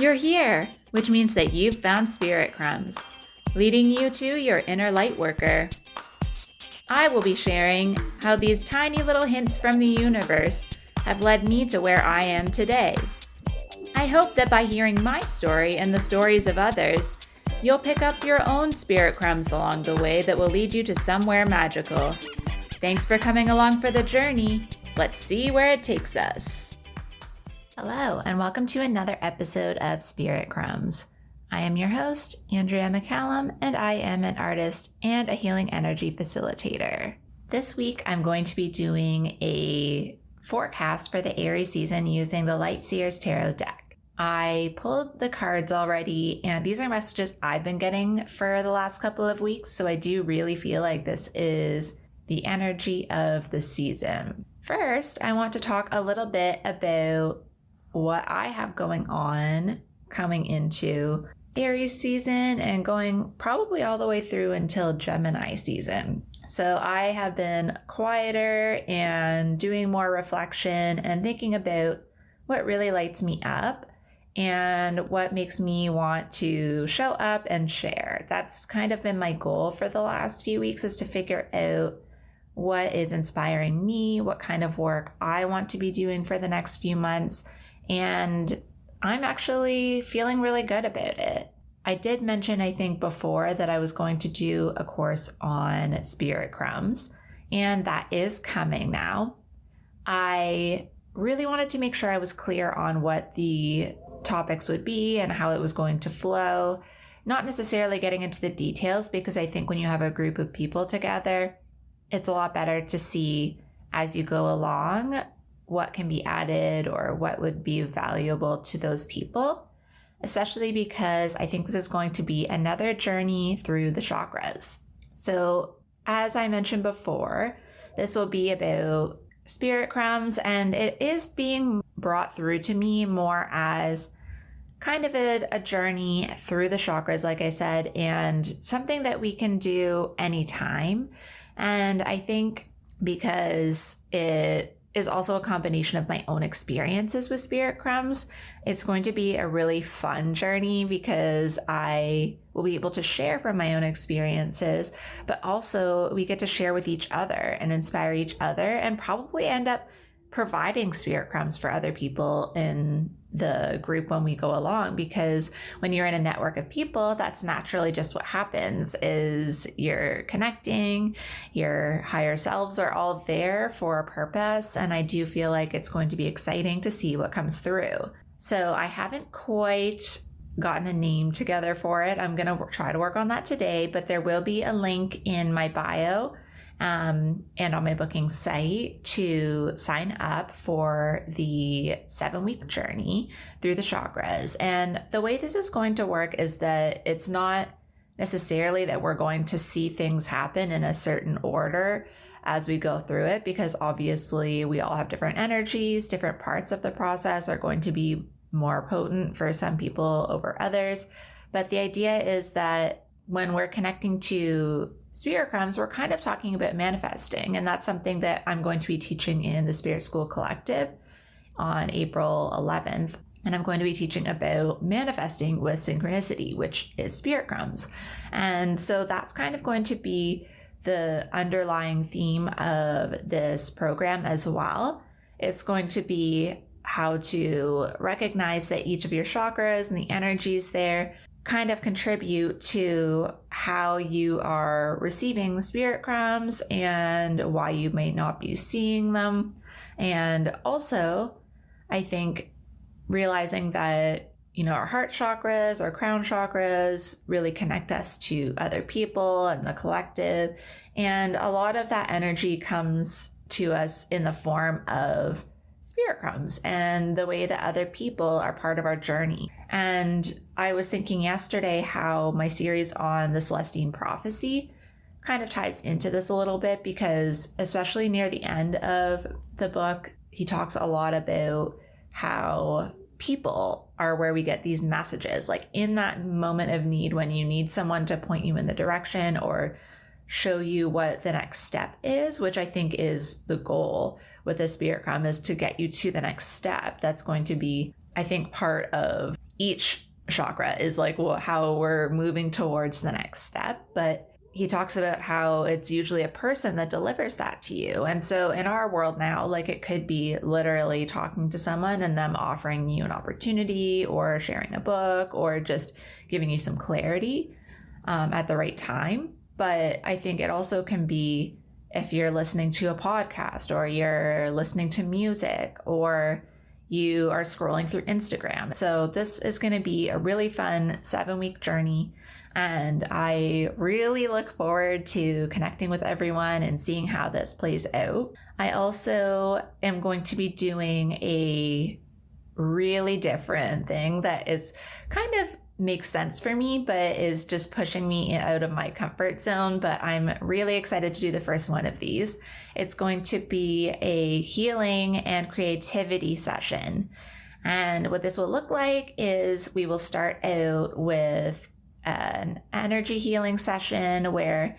You're here, which means that you've found Spirit Crumbs, leading you to your inner light worker. I will be sharing how these tiny little hints from the universe have led me to where I am today. I hope that by hearing my story and the stories of others, you'll pick up your own spirit crumbs along the way that will lead you to somewhere magical. Thanks for coming along for the journey. Let's see where it takes us. Hello, and welcome to another episode of Spirit Crumbs. I am your host, 𝗫𝗓𝗄𝗃, and I am an artist and a healing energy facilitator. This week, I'm going to be doing a forecast for the Aries season using the Light Seers Tarot deck. I pulled the cards already, and these are messages I've been getting for the last couple of weeks, so I do really feel like this is the energy of the season. First, I want to talk a little bit about what I have going on coming into Aries season and going probably all the way through until Gemini season. So I have been quieter and doing more reflection and thinking about what really lights me up and what makes me want to show up and share. That's kind of been my goal for the last few weeks, is to figure out what is inspiring me, what kind of work I want to be doing for the next few months. And I'm actually feeling really good about it. I did mention, I think before, that I was going to do a course on Spirit Crumbs, and that is coming now. I really wanted to make sure I was clear on what the topics would be and how it was going to flow, not necessarily getting into the details, because I think when you have a group of people together, it's a lot better to see as you go along what can be added or what would be valuable to those people, especially because I think this is going to be another journey through the chakras. So as I mentioned before, this will be about Spirit Crumbs, and it is being brought through to me more as kind of a journey through the chakras, like I said, and something that we can do anytime. And I think because it is also a combination of my own experiences with Spirit Crumbs, it's going to be a really fun journey because I will be able to share from my own experiences, but also we get to share with each other and inspire each other and probably end up providing Spirit Crumbs for other people in the group when we go along, because when you're in a network of people, that's naturally just what happens, is you're connecting, your higher selves are all there for a purpose, and I do feel like it's going to be exciting to see what comes through. So I haven't quite gotten a name together for it. I'm going to try to work on that today, but there will be a link in my bio and on my booking site to sign up for the 7-week journey through the chakras. And the way this is going to work is that it's not necessarily that we're going to see things happen in a certain order as we go through it, because obviously we all have different energies. Different parts of the process are going to be more potent for some people over others. But the idea is that when we're connecting to Spirit Crumbs, we're kind of talking about manifesting, and that's something that I'm going to be teaching in the Spirit School Collective on April 11th. And I'm going to be teaching about manifesting with synchronicity, which is Spirit Crumbs. And so that's kind of going to be the underlying theme of this program as well. It's going to be how to recognize that each of your chakras and the energies there kind of contribute to how you are receiving the Spirit Crumbs and why you may not be seeing them. And also, I think realizing that, our heart chakras or crown chakras really connect us to other people and the collective. And a lot of that energy comes to us in the form of Spirit Crumbs and the way that other people are part of our journey. And I was thinking yesterday how my series on the 𝗧𝗿𝗶𝗲𝘀 kind of ties into this a little bit, because especially near the end of the book, he talks a lot about how people are where we get these messages, like in that moment of need when you need someone to point you in the direction or show you what the next step is, which I think is the goal with the Spirit Crumb, is to get you to the next step. That's going to be, I think, part of each chakra is like how we're moving towards the next step. But he talks about how it's usually a person that delivers that to you. And so in our world now, like it could be literally talking to someone and them offering you an opportunity or sharing a book or just giving you some clarity at the right time. But I think it also can be if you're listening to a podcast or you're listening to music or you are scrolling through Instagram. So this is going to be a really fun 7-week journey. And I really look forward to connecting with everyone and seeing how this plays out. I also am going to be doing a really different thing that is kind of makes sense for me, but is just pushing me out of my comfort zone. But I'm really excited to do the first one of these. It's going to be a healing and creativity session. And what this will look like is we will start out with an energy healing session where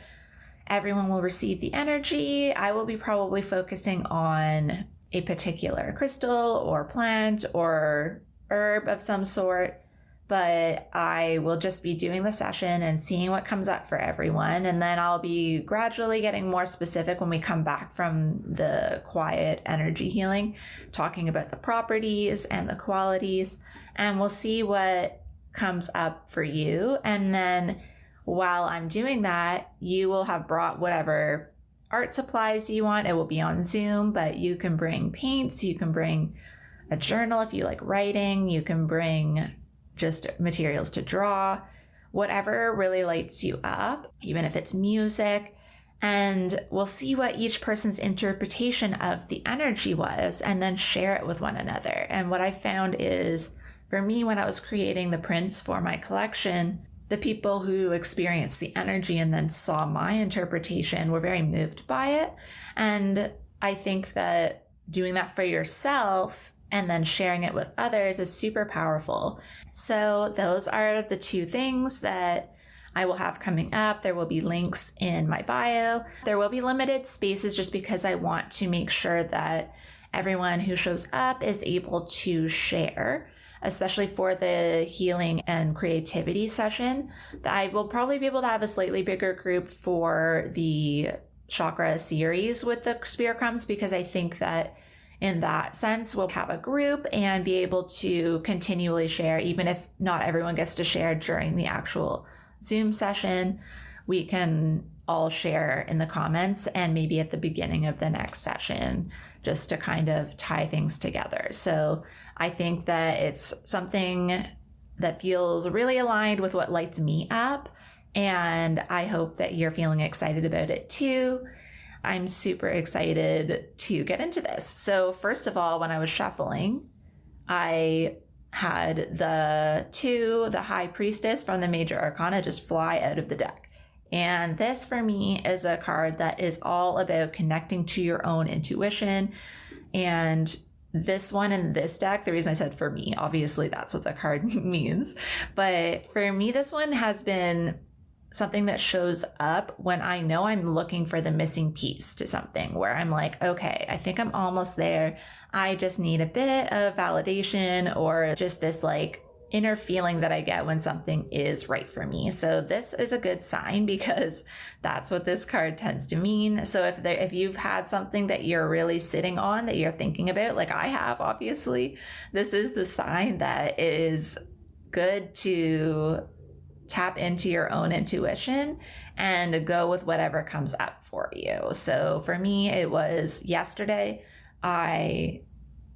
everyone will receive the energy. I will be probably focusing on a particular crystal or plant or herb of some sort, but I will just be doing the session and seeing what comes up for everyone. And then I'll be gradually getting more specific when we come back from the quiet energy healing, talking about the properties and the qualities, and we'll see what comes up for you. And then while I'm doing that, you will have brought whatever art supplies you want. It will be on Zoom, but you can bring paints, you can bring a journal if you like writing, you can bring just materials to draw, whatever really lights you up, even if it's music. And we'll see what each person's interpretation of the energy was and then share it with one another. And what I found is, for me, when I was creating the prints for my collection, the people who experienced the energy and then saw my interpretation were very moved by it. And I think that doing that for yourself and then sharing it with others is super powerful. So those are the two things that I will have coming up. There will be links in my bio. There will be limited spaces just because I want to make sure that everyone who shows up is able to share, especially for the healing and creativity session. I will probably be able to have a slightly bigger group for the chakra series with the Spirit Crumbs, because I think that in that sense, we'll have a group and be able to continually share, even if not everyone gets to share during the actual Zoom session. We can all share in the comments and maybe at the beginning of the next session, just to kind of tie things together. So I think that it's something that feels really aligned with what lights me up. And I hope that you're feeling excited about it too. I'm super excited to get into this. So first of all, when I was shuffling, I had the High Priestess from the Major Arcana just fly out of the deck. And this for me is a card that is all about connecting to your own intuition. And this one in this deck, the reason I said for me, obviously that's what the card means. But for me, this one has been something that shows up when I know I'm looking for the missing piece to something, where I'm like, okay, I think I'm almost there. I just need a bit of validation or just this like inner feeling that I get when something is right for me. So this is a good sign because that's what this card tends to mean. So if you've had something that you're really sitting on, that you're thinking about, like I have, obviously, this is the sign that it is good to tap into your own intuition and go with whatever comes up for you. So for me, it was yesterday. I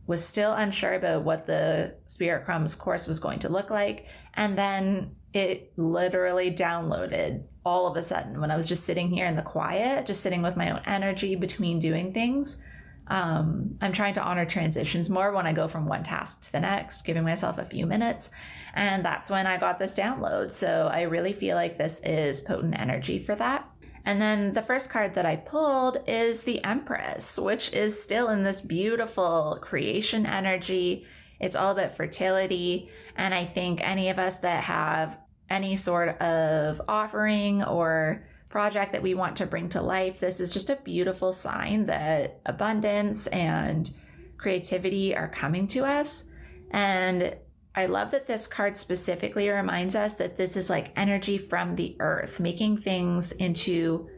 was still unsure about what the Spirit Crumbs course was going to look like. And then it literally downloaded all of a sudden when I was just sitting here in the quiet, just sitting with my own energy between doing things. I'm trying to honor transitions more when I go from one task to the next, giving myself a few minutes. And that's when I got this download. So I really feel like this is potent energy for that. And then the first card that I pulled is the Empress, which is still in this beautiful creation energy. It's all about fertility. And I think any of us that have any sort of offering or project that we want to bring to life, this is just a beautiful sign that abundance and creativity are coming to us. And I love that this card specifically reminds us that this is like energy from the earth, making things into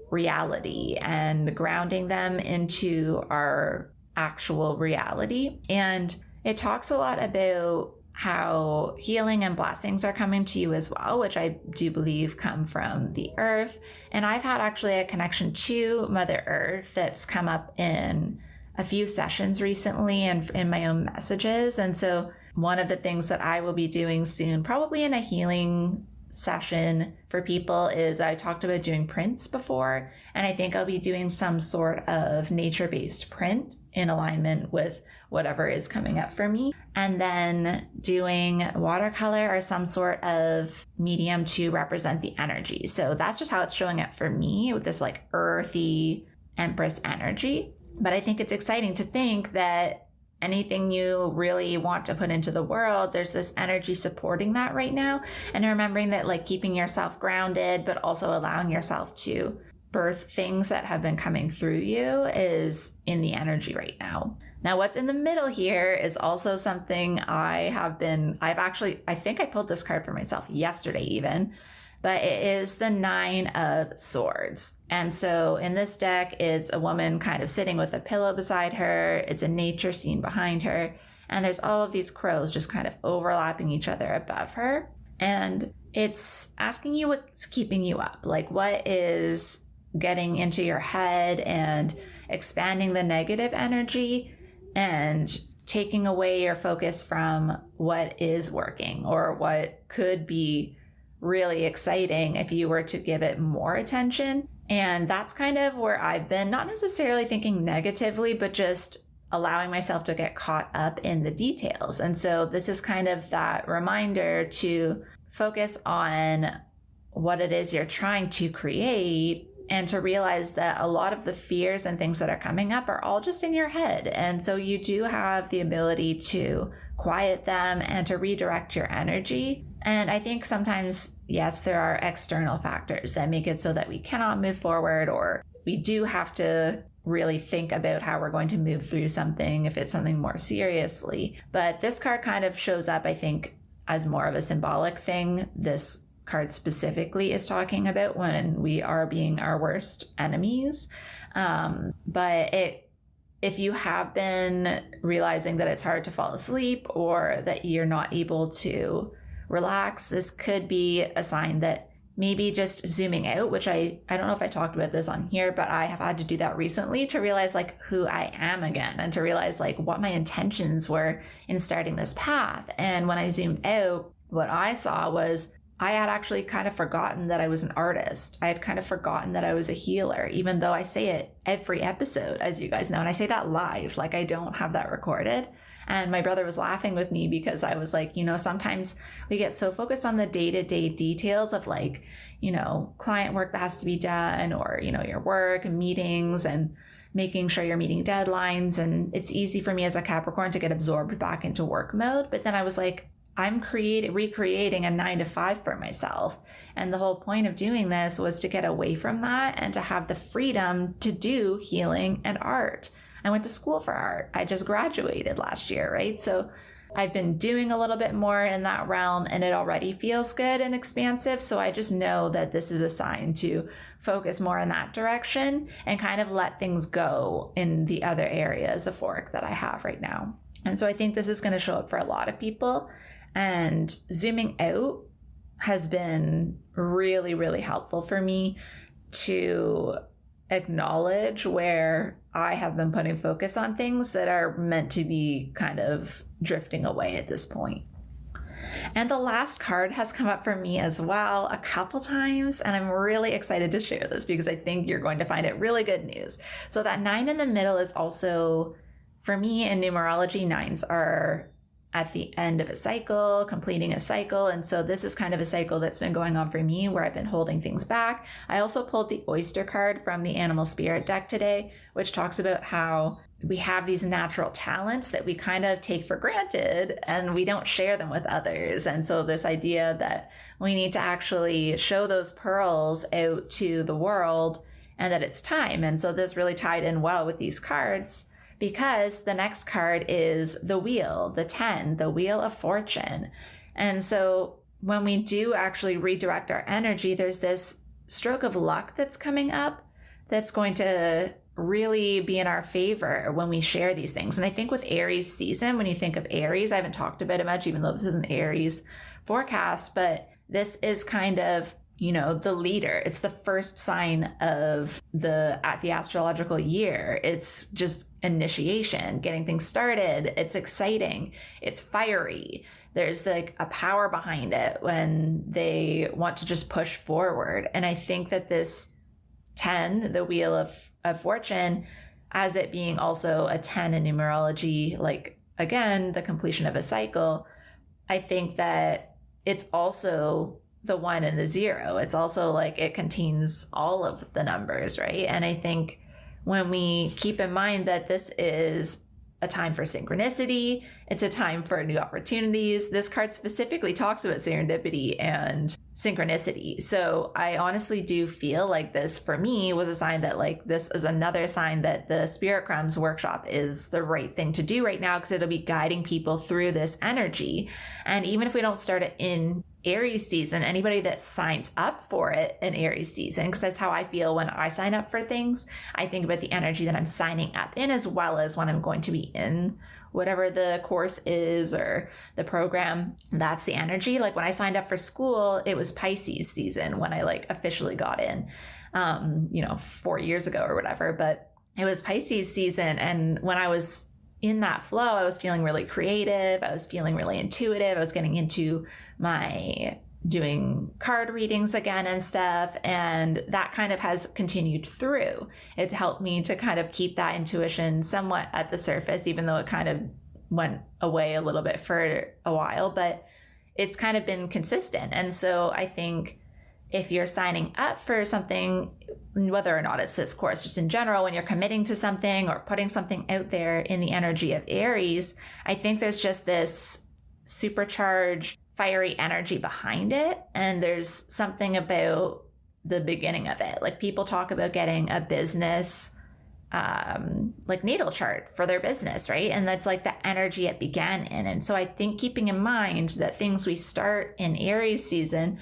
reality and grounding them into our actual reality. And it talks a lot about how healing and blessings are coming to you as well, which I do believe come from the earth. And I've had actually a connection to Mother Earth that's come up in a few sessions recently and in my own messages. And so one of the things that I will be doing soon, probably in a healing session for people, is I talked about doing prints before, and I think I'll be doing some sort of nature-based print in alignment with whatever is coming up for me, and then doing watercolor or some sort of medium to represent the energy. So that's just how it's showing up for me, with this like earthy Empress energy. But I think it's exciting to think that anything you really want to put into the world, there's this energy supporting that right now. And remembering that, like, keeping yourself grounded, but also allowing yourself to birth things that have been coming through you is in the energy right now. Now, what's in the middle here is also something I think I pulled this card for myself yesterday even, but it is the 9 of Swords. And so in this deck, it's a woman kind of sitting with a pillow beside her. It's a nature scene behind her. And there's all of these crows just kind of overlapping each other above her. And it's asking you what's keeping you up. Like, what is getting into your head and expanding the negative energy and taking away your focus from what is working or what could be really exciting if you were to give it more attention. And that's kind of where I've been, not necessarily thinking negatively, but just allowing myself to get caught up in the details. And so this is kind of that reminder to focus on what it is you're trying to create, and to realize that a lot of the fears and things that are coming up are all just in your head. And so you do have the ability to quiet them and to redirect your energy. And I think sometimes, yes, there are external factors that make it so that we cannot move forward, or we do have to really think about how we're going to move through something if it's something more seriously. But this card kind of shows up, I think, as more of a symbolic thing. This card specifically is talking about when we are being our worst enemies. But if you have been realizing that it's hard to fall asleep or that you're not able to relax, this could be a sign that maybe just zooming out, which I don't know if I talked about this on here, but I have had to do that recently to realize like who I am again, and to realize like what my intentions were in starting this path. And when I zoomed out, what I saw was I had actually kind of forgotten that I was an artist. I had kind of forgotten that I was a healer, even though I say it every episode, as you guys know, and I say that live, like I don't have that recorded. And my brother was laughing with me because I was like, sometimes we get so focused on the day-to-day details of like, client work that has to be done, or, your work and meetings and making sure you're meeting deadlines. And it's easy for me as a Capricorn to get absorbed back into work mode. But then I was like, I'm recreating a 9-to-5 for myself. And the whole point of doing this was to get away from that and to have the freedom to do healing and art. I went to school for art. I just graduated last year, right? So I've been doing a little bit more in that realm, and it already feels good and expansive. So I just know that this is a sign to focus more in that direction and kind of let things go in the other areas of work that I have right now. And so I think this is going to show up for a lot of people. And zooming out has been really, really helpful for me to acknowledge where I have been putting focus on things that are meant to be kind of drifting away at this point. And the last card has come up for me as well a couple times, and I'm really excited to share this because I think you're going to find it really good news. So that 9 in the middle is also, for me in numerology, 9s are at the end of a cycle, completing a cycle. And so this is kind of a cycle that's been going on for me where I've been holding things back. I also pulled the Oyster card from the Animal Spirit deck today, which talks about how we have these natural talents that we kind of take for granted and we don't share them with others. And so this idea that we need to actually show those pearls out to the world and that it's time. And so this really tied in well with these cards, because the next card is the wheel, the 10, the wheel of fortune. And so when we do actually redirect our energy, there's this stroke of luck that's coming up that's going to really be in our favor when we share these things. And I think with Aries season, when you think of Aries, I haven't talked about it much, even though this is an Aries forecast, but this is kind of, you know, the leader. It's the first sign of the astrological year. It's just initiation, getting things started. It's exciting. It's fiery. There's like a power behind it when they want to just push forward. And I think that this 10, the wheel of fortune, as it being also a 10 in numerology, like again, the completion of a cycle, I think that it's also the 1 and the 0. It's also like it contains all of the numbers, right? And I think when we keep in mind that this is a time for synchronicity, it's a time for new opportunities. This card specifically talks about serendipity and synchronicity. So I honestly do feel like this, for me, was a sign that like this is another sign that the Spirit Crumbs workshop is the right thing to do right now, because it'll be guiding people through this energy. And even if we don't start it in Aries season, anybody that signs up for it in Aries season, because that's how I feel when I sign up for things. I think about the energy that I'm signing up in, as well as when I'm going to be in whatever the course is or the program. That's the energy. Like when I signed up for school, it was Pisces season when I like officially got in, 4 years ago or whatever, but it was Pisces season. And when I was in that flow, I was feeling really creative. I was feeling really intuitive. I was getting into my doing card readings again and stuff. And that kind of has continued through. It helped me to kind of keep that intuition somewhat at the surface, even though it kind of went away a little bit for a while, but it's kind of been consistent. And so I think if you're signing up for something, whether or not it's this course, just in general, when you're committing to something or putting something out there in the energy of Aries, I think there's just this supercharged, fiery energy behind it. And there's something about the beginning of it. Like people talk about getting a business, like natal chart for their business, right? And that's like the energy it began in. And so I think keeping in mind that things we start in Aries season,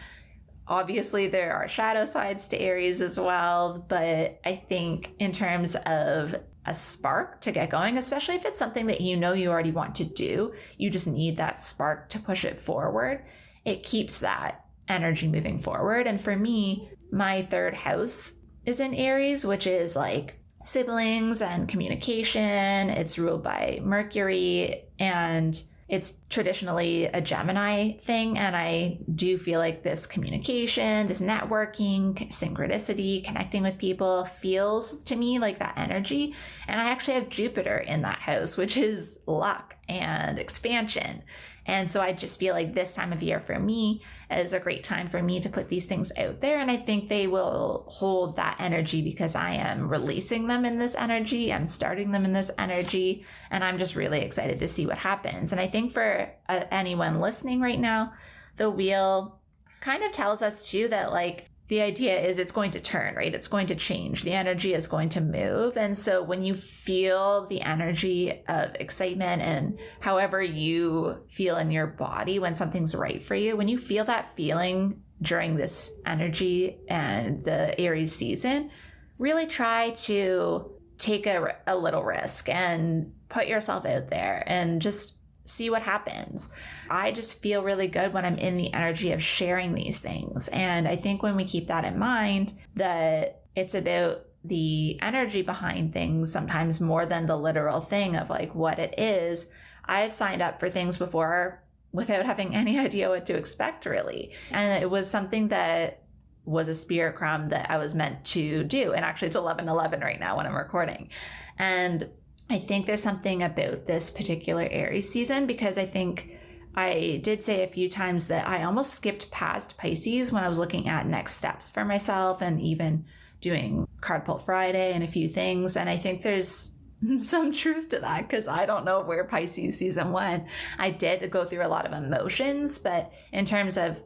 obviously, there are shadow sides to Aries as well, but I think in terms of a spark to get going, especially if it's something that you know you already want to do, you just need that spark to push it forward. It keeps that energy moving forward. And for me, my 3rd house is in Aries, which is like siblings and communication. It's ruled by Mercury, and it's traditionally a Gemini thing. And I do feel like this communication, this networking, synchronicity, connecting with people feels to me like that energy. And I actually have Jupiter in that house, which is luck and expansion. And so I just feel like this time of year for me is a great time for me to put these things out there. And I think they will hold that energy because I am releasing them in this energy. I'm starting them in this energy. And I'm just really excited to see what happens. And I think for anyone listening right now, the wheel kind of tells us too that like the idea is it's going to turn, right? It's going to change. The energy is going to move. And so when you feel the energy of excitement and however you feel in your body when something's right for you, when you feel that feeling during this energy and the Aries season, really try to take a little risk and put yourself out there and just see what happens. I just feel really good when I'm in the energy of sharing these things. And I think when we keep that in mind, that it's about the energy behind things sometimes more than the literal thing of like what it is. I've signed up for things before without having any idea what to expect really. And it was something that was a spirit crumb that I was meant to do. And actually it's 11/11 right now when I'm recording. And I think there's something about this particular Aries season because I think I did say a few times that I almost skipped past Pisces when I was looking at next steps for myself and even doing Card Pull Friday and a few things. And I think there's some truth to that because I don't know where Pisces season went. I did go through a lot of emotions, but in terms of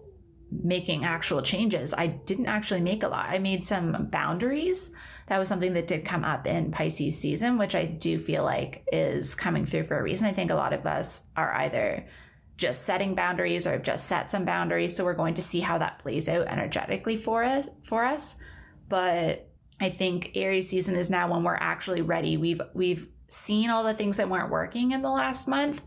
making actual changes, I didn't actually make a lot. I made some boundaries that was something that did come up in Pisces season, which I do feel like is coming through for a reason. I think a lot of us are either just setting boundaries or have just set some boundaries. So we're going to see how that plays out energetically for us. But I think Aries season is now when we're actually ready. We've seen all the things that weren't working in the last month.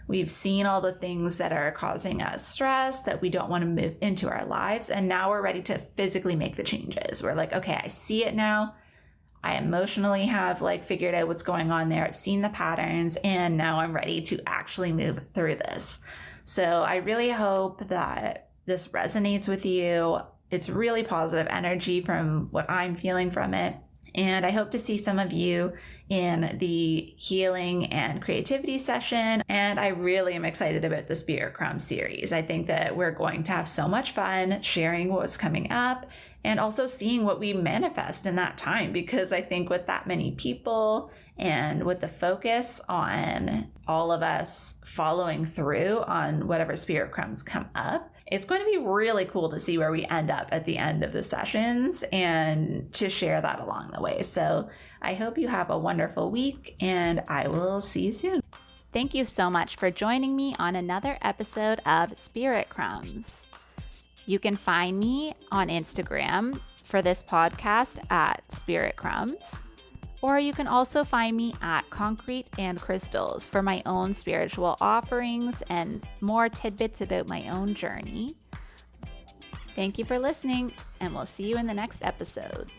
We've seen all the things that are causing us stress that we don't want to move into our lives. And now we're ready to physically make the changes. We're like, okay, I see it now. I emotionally have figured out what's going on there. I've seen the patterns, and now I'm ready to actually move through this. So I really hope that this resonates with you. It's really positive energy from what I'm feeling from it. And I hope to see some of you in the healing and creativity session. And I really am excited about the Spirit Crumbs series. I think that we're going to have so much fun sharing what's coming up and also seeing what we manifest in that time. Because I think with that many people and with the focus on all of us following through on whatever Spirit Crumbs come up, it's going to be really cool to see where we end up at the end of the sessions and to share that along the way. So I hope you have a wonderful week, and I will see you soon. Thank you so much for joining me on another episode of Spirit Crumbs. You can find me on Instagram for this podcast at Spirit Crumbs, or you can also find me at Concrete and Crystals for my own spiritual offerings and more tidbits about my own journey. Thank you for listening, and we'll see you in the next episode.